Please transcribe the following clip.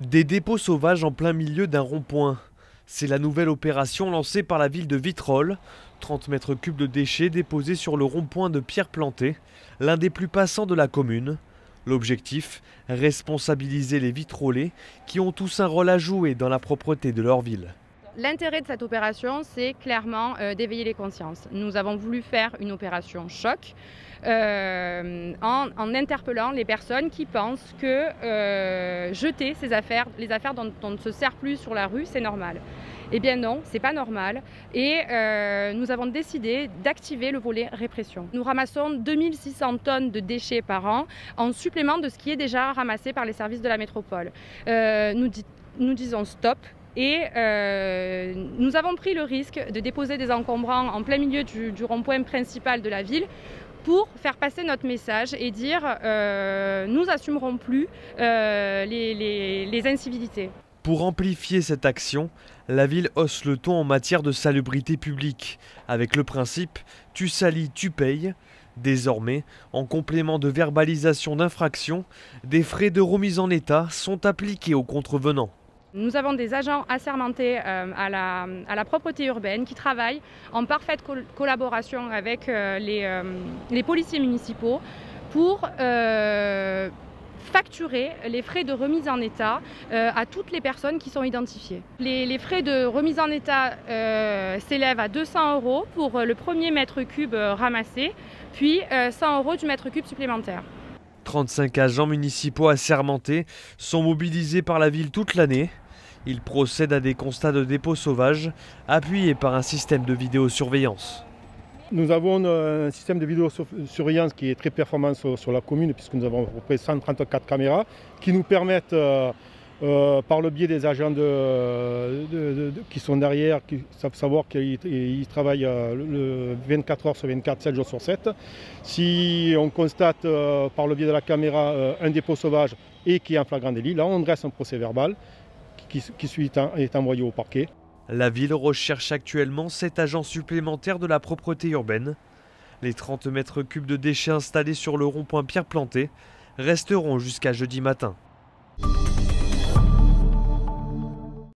Des dépôts sauvages en plein milieu d'un rond-point. C'est la nouvelle opération lancée par la ville de Vitrolles. 30 mètres cubes de déchets déposés sur le rond-point de Pierre Planté, l'un des plus passants de la commune. L'objectif, responsabiliser les Vitrolais qui ont tous un rôle à jouer dans la propreté de leur ville. L'intérêt de cette opération, c'est clairement d'éveiller les consciences. Nous avons voulu faire une opération choc en interpellant les personnes qui pensent que jeter les affaires dont on ne se sert plus sur la rue, c'est normal. Eh bien non, c'est pas normal et nous avons décidé d'activer le volet répression. Nous ramassons 2600 tonnes de déchets par an en supplément de ce qui est déjà ramassé par les services de la métropole. Nous disons stop. Et nous avons pris le risque de déposer des encombrants en plein milieu du rond-point principal de la ville pour faire passer notre message et dire nous n'assumerons plus les incivilités. Pour amplifier cette action, la ville hausse le ton en matière de salubrité publique, avec le principe « tu salis, tu payes ». Désormais, en complément de verbalisation d'infraction, des frais de remise en état sont appliqués aux contrevenants. Nous avons des agents assermentés à la propreté urbaine qui travaillent en parfaite collaboration avec les policiers municipaux pour facturer les frais de remise en état à toutes les personnes qui sont identifiées. Les frais de remise en état s'élèvent à 200 € pour le premier mètre cube ramassé, puis 100 € du mètre cube supplémentaire. 35 agents municipaux assermentés sont mobilisés par la ville toute l'année. Ils procèdent à des constats de dépôts sauvages appuyés par un système de vidéosurveillance. Nous avons un système de vidéosurveillance qui est très performant sur la commune puisque nous avons à peu près 134 caméras qui nous permettent, par le biais des agents qui sont derrière, qui savent savoir qu'ils travaillent 24 heures sur 24, 7 jours sur 7. Si on constate par le biais de la caméra un dépôt sauvage et qui est en flagrant délit, là on dresse un procès verbal qui est envoyé au parquet. La ville recherche actuellement 7 agents supplémentaires de la propreté urbaine. Les 30 mètres cubes de déchets installés sur le rond-point Pierre Planté resteront jusqu'à jeudi matin.